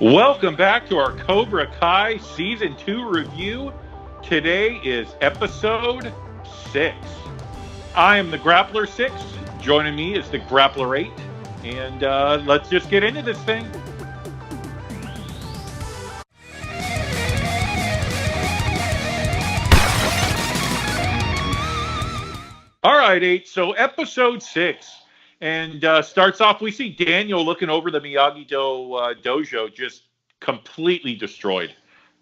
Welcome back to our Cobra Kai Season 2 review. Today is episode 6. I am the Grappler 6. Joining me is the Grappler 8. And let's just get into this thing. All right, 8. So episode 6. And starts off, we see Daniel looking over the Miyagi-Do dojo, just completely destroyed.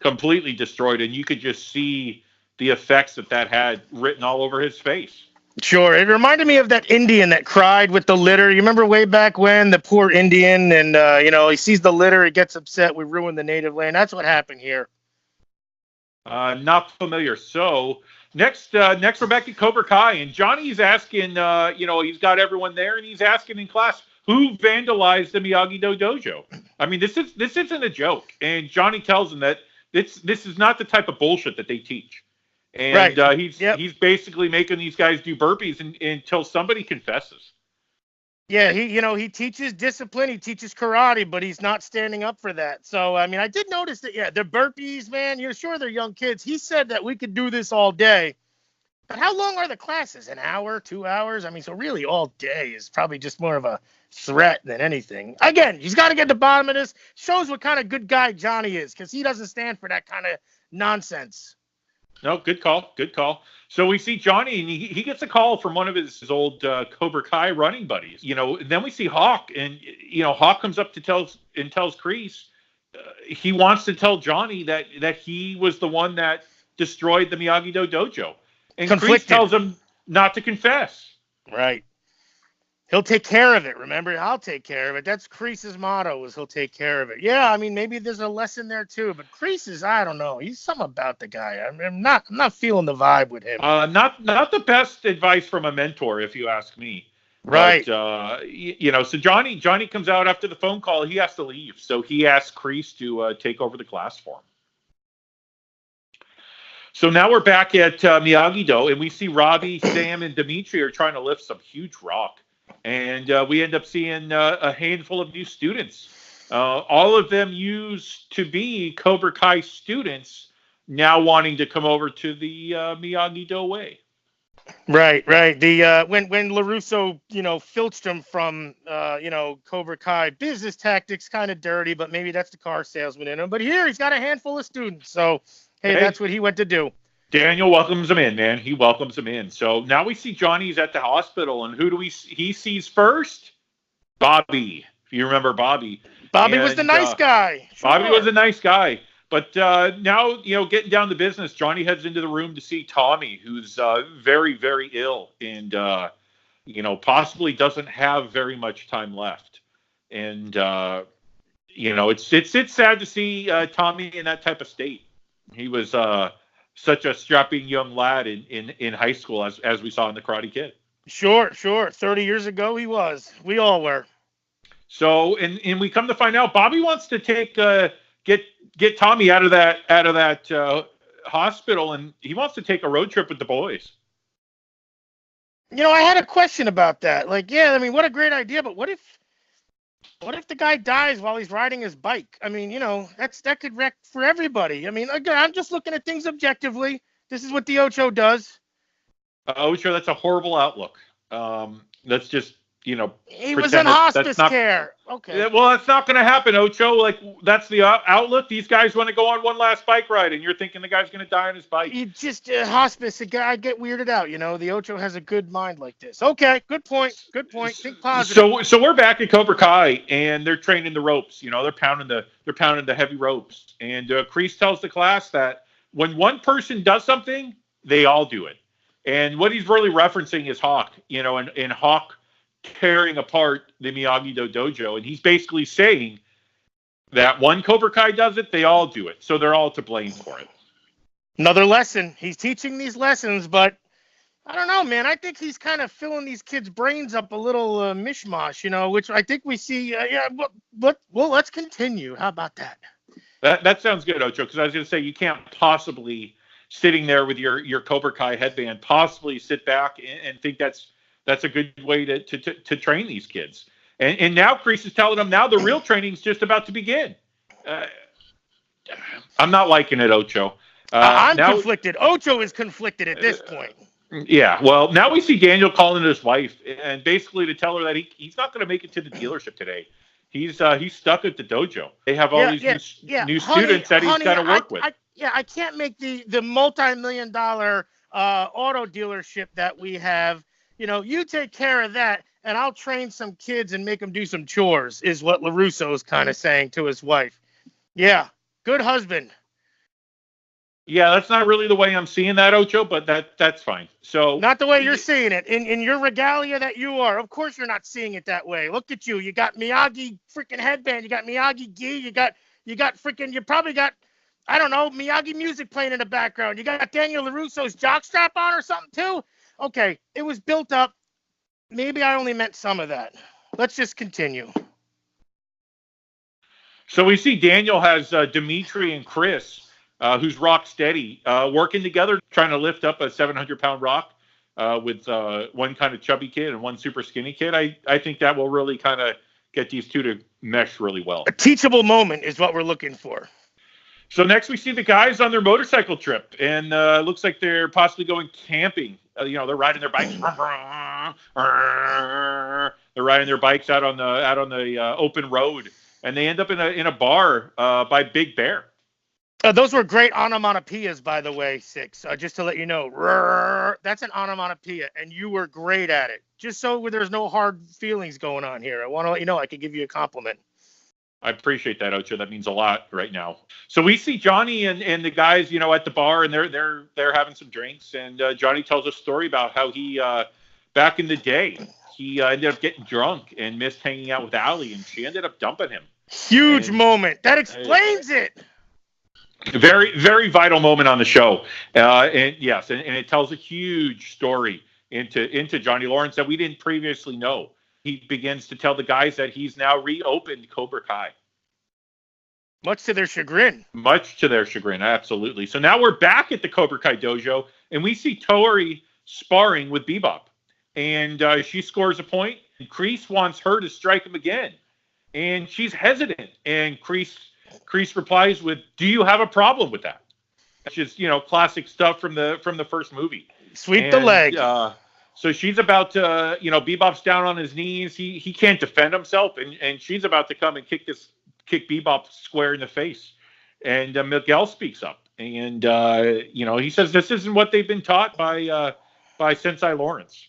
And you could just see the effects that had written all over his face. Sure. It reminded me of that Indian that cried with the litter. You remember way back when, the poor Indian, and, he sees the litter, he gets upset, we ruined the native land. That's what happened here. Not familiar. So next we're back at Cobra Kai, and Johnny's asking, he's got everyone there, and he's asking in class, who vandalized the Miyagi-Do dojo? I mean, this isn't a joke. And Johnny tells him that this is not the type of bullshit that they teach. And right. He's basically making these guys do burpees until somebody confesses. Yeah, he teaches discipline, he teaches karate, but he's not standing up for that. So, I mean, I did notice that, the burpees, man, you're sure they're young kids. He said that we could do this all day. But how long are the classes? An hour, 2 hours? I mean, so really all day is probably just more of a threat than anything. Again, he's got to get to the bottom of this. Shows what kind of good guy Johnny is, because he doesn't stand for that kind of nonsense. No, good call. So we see Johnny, and he gets a call from one of his old Cobra Kai running buddies. Then we see Hawk, and Hawk comes up tells Kreese he wants to tell Johnny that he was the one that destroyed the Miyagi-Do dojo, and Kreese tells him not to confess. Right. He'll take care of it. Remember, I'll take care of it. That's Kreese's motto, is he'll take care of it. Yeah, I mean, maybe there's a lesson there too. But Kreese is, I don't know. He's something about the guy. I'm not feeling the vibe with him. Not the best advice from a mentor, if you ask me. Right. But, so Johnny comes out after the phone call. He has to leave. So he asks Kreese to take over the class for him. So now we're back at Miyagi-Do, and we see Robbie, Sam, and Dimitri are trying to lift some huge rock. And we end up seeing a handful of new students. All of them used to be Cobra Kai students, now wanting to come over to the Miyagi-Do way. Right. The when LaRusso, filched him from Cobra Kai, business tactics, kind of dirty, but maybe that's the car salesman in him. But here he's got a handful of students, so hey, that's what he went to do. Daniel welcomes him in, man. He welcomes him in. So now we see Johnny's at the hospital, and who do he sees first? Bobby. If you remember Bobby. Bobby was the nice guy. Sure. Bobby was a nice guy. But now, getting down to business, Johnny heads into the room to see Tommy, who's very, very ill and, possibly doesn't have very much time left. And, it's sad to see Tommy in that type of state. He was such a strapping young lad in high school, as we saw in The Karate Kid. Sure. 30 years ago he was. We all were. So, and we come to find out Bobby wants to take get Tommy out of that hospital, and he wants to take a road trip with the boys. I had a question about that. Like, yeah, I mean, what a great idea, but what if the guy dies while he's riding his bike? I mean, that could wreck for everybody. I mean, again, I'm just looking at things objectively. This is what the Ocho does. Ocho, that's a horrible outlook. That's just, he was in hospice care. Okay. Well, that's not going to happen, Ocho. Like, that's the outlook. These guys want to go on one last bike ride, and you're thinking the guy's going to die on his bike. You just hospice. I get weirded out. The Ocho has a good mind like this. Okay, good point. Think positive. So we're back at Cobra Kai, and they're training the ropes. They're pounding the heavy ropes. And Kreese tells the class that when one person does something, they all do it. And what he's really referencing is Hawk. And Hawk tearing apart the Miyagi-Do dojo, and he's basically saying that one Cobra Kai does it, they all do it, so they're all to blame for it. Another lesson. He's teaching these lessons, but I don't know, man. I think he's kind of filling these kids' brains up a little mishmash, which I think we see. Let's continue. How about that? That sounds good, Ocho, because I was going to say you can't possibly, sitting there with your Cobra Kai headband, possibly sit back and think that's a good way to train these kids. And now Kreese is telling them now the real training's just about to begin. uh, I'm not liking it, Ocho. I'm now, conflicted. Ocho is conflicted at this point. Yeah, well, now we see Daniel calling his wife and basically to tell her that he's not going to make it to the dealership today. He's stuck at the dojo. They have all these new honey, students that he's got to work with. I can't make the multi-million-dollar auto dealership that we have. You take care of that, and I'll train some kids and make them do some chores, is what LaRusso is kind of saying to his wife. Yeah, good husband. Yeah, that's not really the way I'm seeing that, Ocho, but that's fine. So not the way you're seeing it. In your regalia that you are. Of course you're not seeing it that way. Look at you. You got Miyagi freaking headband. You got Miyagi gi. You got freaking, you probably got, I don't know, Miyagi music playing in the background. You got Daniel LaRusso's jockstrap on or something too? Okay, it was built up. Maybe I only meant some of that. Let's just continue. So we see Daniel has Dimitri and Chris, who's rock steady, working together, trying to lift up a 700-pound rock with one kind of chubby kid and one super skinny kid. I think that will really kind of get these two to mesh really well. A teachable moment is what we're looking for. So next we see the guys on their motorcycle trip, and it looks like they're possibly going camping. They're riding their bikes. They're riding their bikes out on the open road, and they end up in a bar by Big Bear. Those were great onomatopoeias, by the way, Six. Just to let you know, that's an onomatopoeia, and you were great at it. Just so there's no hard feelings going on here. I want to let you know I could give you a compliment. I appreciate that, Ocho. That means a lot right now. So we see Johnny and the guys, at the bar, and they're having some drinks, and Johnny tells a story about how he back in the day he ended up getting drunk and missed hanging out with Allie, and she ended up dumping him. Huge moment. That explains it. Very, very vital moment on the show. And yes, and it tells a huge story into Johnny Lawrence that we didn't previously know. He begins to tell the guys that he's now reopened Cobra Kai. Much to their chagrin. Much to their chagrin, absolutely. So now we're back at the Cobra Kai dojo, and we see Tori sparring with Bebop. And she scores a point, and Kreese wants her to strike him again. And she's hesitant, and Kreese replies with, "Do you have a problem with that?" Which is, classic stuff from the first movie. Sweep the leg. So she's about to, Bebop's down on his knees. He can't defend himself, and she's about to come and kick Bebop square in the face. And Miguel speaks up, and he says this isn't what they've been taught by Sensei Lawrence.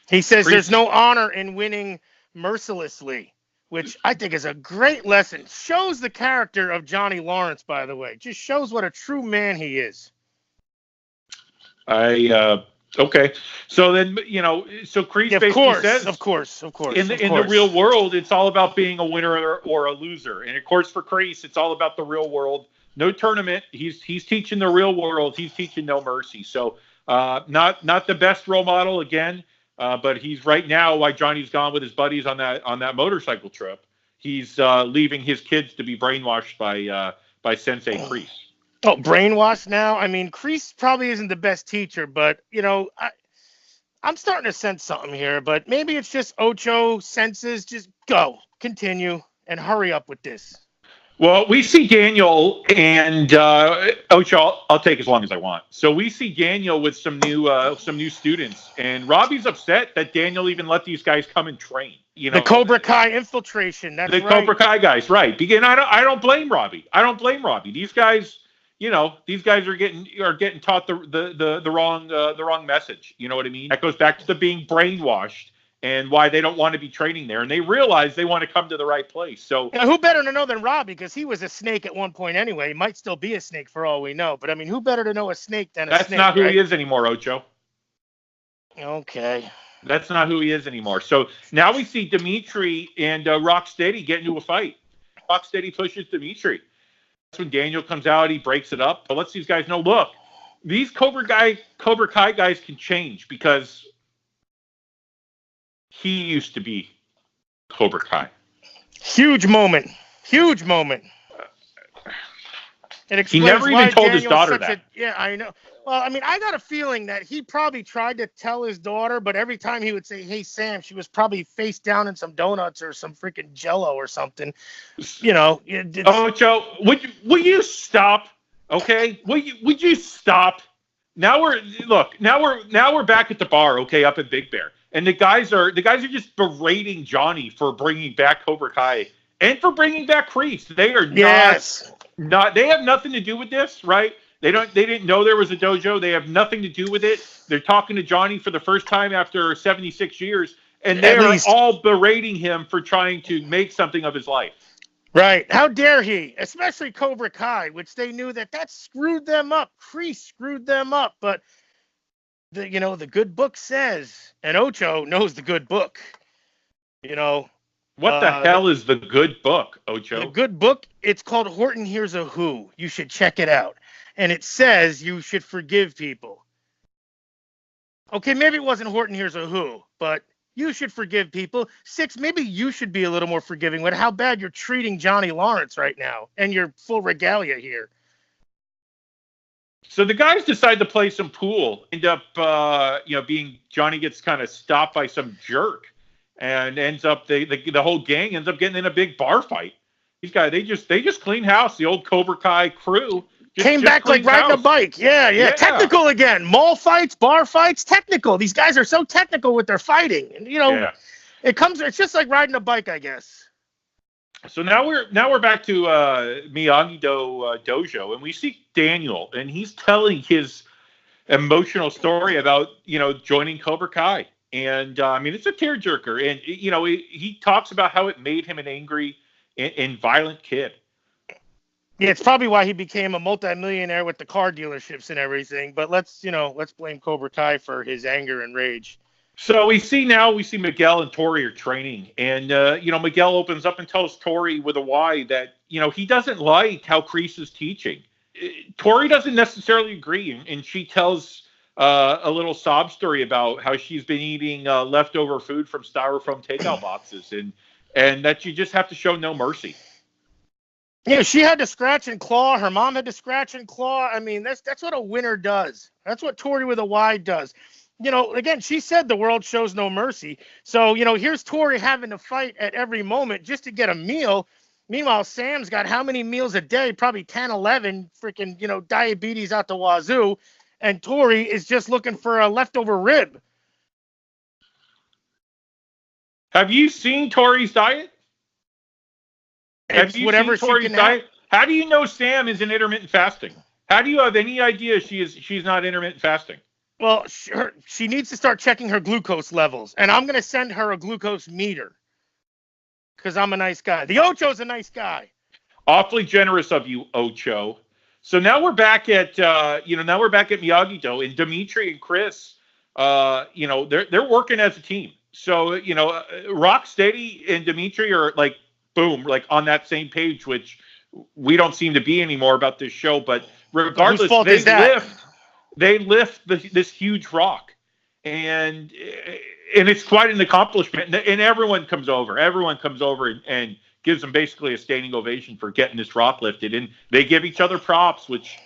He says there's no honor in winning mercilessly, which I think is a great lesson. Shows the character of Johnny Lawrence, by the way. Just shows what a true man he is. Okay. So then, so Kreese basically says, of course. In the real world, it's all about being a winner or a loser. And of course, for Kreese, it's all about the real world. No tournament. He's teaching the real world. He's teaching no mercy. So not the best role model again. But he's right now, while Johnny's gone with his buddies on that motorcycle trip, he's leaving his kids to be brainwashed by Sensei Kreese. Oh, brainwashed now? I mean, Kreese probably isn't the best teacher, but I'm starting to sense something here. But maybe it's just Ocho senses. Just go, continue, and hurry up with this. Well, we see Daniel and Ocho. I'll take as long as I want. So we see Daniel with some new students, and Robbie's upset that Daniel even let these guys come and train. The Cobra Kai infiltration. That's the right. Cobra Kai guys, right? And I don't blame Robbie. These guys, these guys are getting taught the wrong message. You know what I mean? That goes back to the being brainwashed. And why they don't want to be training there. And they realize they want to come to the right place. So who better to know than Robbie? Because he was a snake at one point anyway. He might still be a snake for all we know. But, I mean, who better to know a snake than a snake? That's not who he is anymore, Ocho. Okay. That's not who he is anymore. So now we see Dimitri and Rocksteady get into a fight. Rocksteady pushes Dimitri. That's when Daniel comes out. He breaks it up. But lets these guys know, look, these Cobra Kai guys can change because he used to be Cobra Kai. Huge moment. It He explains never why even told his Daniel's daughter such that. yeah, I know. Well, I mean, I got a feeling that he probably tried to tell his daughter, but every time he would say, "Hey, Sam," she was probably face down in some donuts or some freaking Jello or something. You know, Oh, Joe, will you stop? Okay, would you stop? Now we're back at the bar, okay, up at Big Bear, and the guys are just berating Johnny for bringing back Cobra Kai and for bringing back Kreese. They are yes. not they have nothing to do with this, right? They didn't know there was a dojo. They have nothing to do with it. They're talking to Johnny for the first time after 76 years, and they At are least. all berating him for trying to make something of his life. Right. How dare he? Especially Cobra Kai, which they knew that screwed them up. Kreese screwed them up. But the good book says, and Ocho knows the good book. You know, What the the, hell is the good book, the Ocho? good book, it's called Horton Hears a Who. You should check it out. And it says you should forgive people. Okay, maybe it wasn't Horton Hears a Who, but you should forgive people. 6, maybe you should be a little more forgiving with how bad you're treating Johnny Lawrence right now and your full regalia here. So the guys decide to play some pool. End up, being Johnny gets kind of stopped by some jerk, and ends up the whole gang ends up getting in a big bar fight. These guys they just clean house. The old Cobra Kai crew Came back like riding a bike. Yeah. Technical again. Mall fights, bar fights, technical. These guys are so technical with their fighting. And it's just like riding a bike, I guess. So now we're back to Miyagi-Do dojo, and we see Daniel, and he's telling his emotional story about joining Cobra Kai, and I mean it's a tearjerker, and he talks about how it made him an angry and violent kid. Yeah, it's probably why he became a multimillionaire with the car dealerships and everything. But let's blame Cobra Kai for his anger and rage. So we see Miguel and Tori are training, and Miguel opens up and tells Tori with a Y that he doesn't like how Kreese is teaching. Tori doesn't necessarily agree, and she tells a little sob story about how she's been eating leftover food from styrofoam takeout boxes, and that you just have to show no mercy. Yeah, she had to scratch and claw. Her mom had to scratch and claw. I mean, that's what a winner does. That's what Tori with a Y does. Again, she said the world shows no mercy. So, here's Tori having to fight at every moment just to get a meal. Meanwhile, Sam's got how many meals a day? Probably 10, 11, freaking, diabetes out the wazoo. And Tori is just looking for a leftover rib. Have you seen Tori's diet? Have you seen Tori's diet? How do you know Sam is in intermittent fasting? How do you have any idea she's not intermittent fasting? Well, she needs to start checking her glucose levels, and I'm going to send her a glucose meter because I'm a nice guy. The Ocho's a nice guy. Awfully generous of you, Ocho. So now we're back at Miyagi-Do, and Dimitri and Chris, they're working as a team. So Rocksteady and Dimitri are like boom, like on that same page, which we don't seem to be anymore about this show. But regardless, they lift this huge rock, and it's quite an accomplishment. And everyone comes over and gives them basically a standing ovation for getting this rock lifted. And they give each other props, which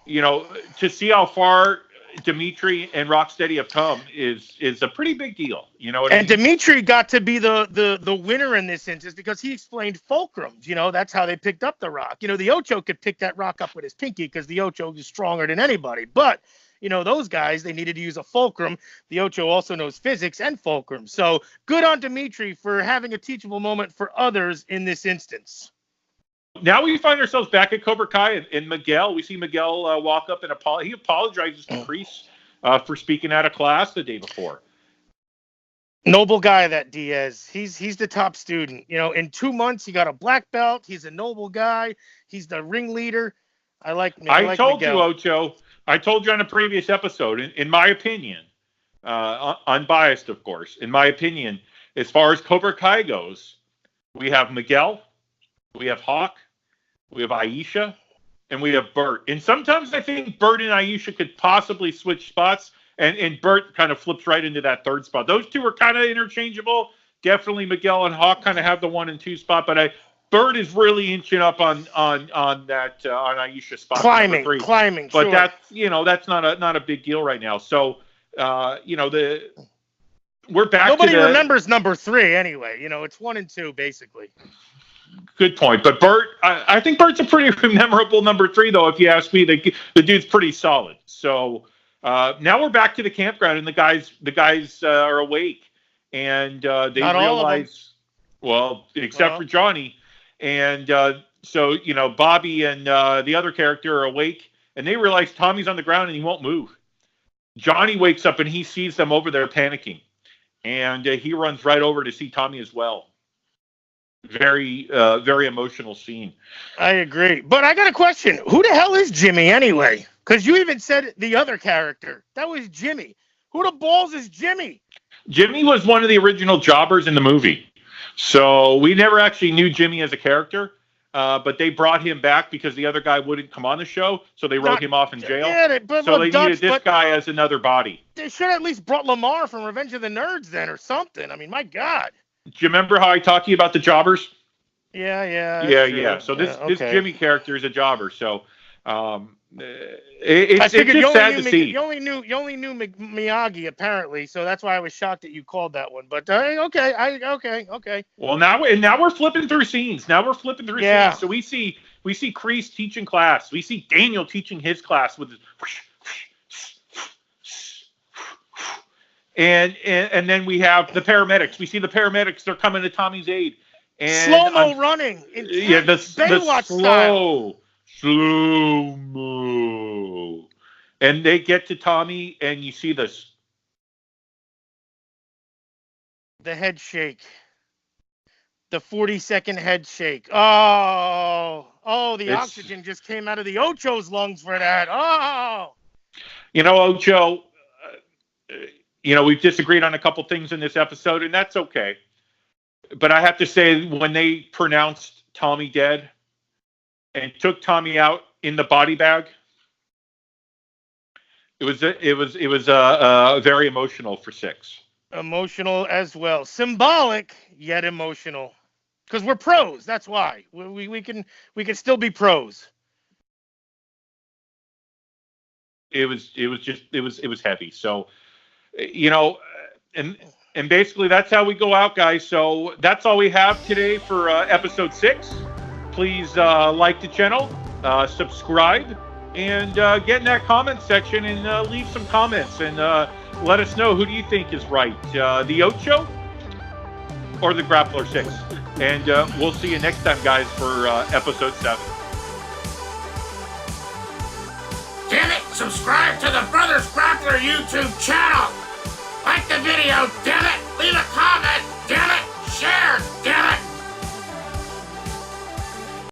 to see how far Dimitri and Rocksteady have come is a pretty big deal. You know what I mean? Dimitri got to be the winner in this instance because he explained fulcrums. That's how they picked up the rock. The Ocho could pick that rock up with his pinky because the Ocho is stronger than anybody. But those guys, they needed to use a fulcrum. The Ocho also knows physics and fulcrum. So good on Dimitri for having a teachable moment for others in this instance. Now we find ourselves back at Cobra Kai and Miguel. We see Miguel walk up and he apologizes to Kreese for speaking out of class the day before. Noble guy, that Diaz. He's the top student. In 2 months he got a black belt. He's a noble guy. He's the ringleader. I told Miguel. You, Ocho. I told you on a previous episode. In my opinion, unbiased, of course. In my opinion, as far as Cobra Kai goes, we have Miguel, we have Hawk, we have Aisha, and we have Bert. And sometimes I think Bert and Aisha could possibly switch spots, and Bert kind of flips right into that third spot. Those two are kind of interchangeable. Definitely Miguel and Hawk kind of have the 1 and 2 spot, but Bird is really inching up on that on Aisha spot climbing, number 3. climbing. But sure. that's not a big deal right now. So we're back. Nobody remembers number 3 anyway. It's 1 and 2 basically. Good point. But Bert, I think Bert's a pretty memorable number 3, though. If you ask me, the dude's pretty solid. So now we're back to the campground, and the guys are awake, and they Not realize, well, except for Johnny, and so Bobby and the other character are awake, and they realize Tommy's on the ground and he won't move. Johnny wakes up and he sees them over there panicking, and he runs right over to see Tommy as well. Very, very emotional scene. I agree. But I got a question. Who the hell is Jimmy anyway? Because you even said the other character. That was Jimmy. Who the balls is Jimmy? Jimmy was one of the original jobbers in the movie. So we never actually knew Jimmy as a character. But they brought him back because the other guy wouldn't come on the show. So they wrote him off in jail. Yeah, so they needed this guy as another body. They should have at least brought Lamar from Revenge of the Nerds then or something. I mean, my God. Do you remember how I talked to you about the jobbers? Yeah. So this Jimmy character is a jobber. So it's just sad to see. You only knew Miyagi apparently, so that's why I was shocked that you called that one. But okay. Well, now we're flipping through scenes. Scenes. So we see Kreese teaching class. We see Daniel teaching his class with his. And then we have the paramedics. We see the paramedics. They're coming to Tommy's aid. And slow-mo running. The slow-mo. And they get to Tommy, and you see this. The head shake. The 40-second head shake. The oxygen just came out of the Ocho's lungs for that. Oh. Ocho, we've disagreed on a couple things in this episode, and that's okay. But I have to say, when they pronounced Tommy dead and took Tommy out in the body bag, it was very emotional for 6. Emotional as well, symbolic yet emotional, because we're pros. That's why we can still be pros. It was heavy. So, and basically that's how we go out, guys. So that's all we have today for episode 6. Please like the channel, subscribe, and get in that comment section and leave some comments and let us know, who do you think is right, the Ocho or the Grappler 6? And we'll see you next time, guys, for episode 7. Damn it! Subscribe to the Brothers Grappler YouTube channel! Like the video, damn it! Leave a comment, damn it! Share, damn it!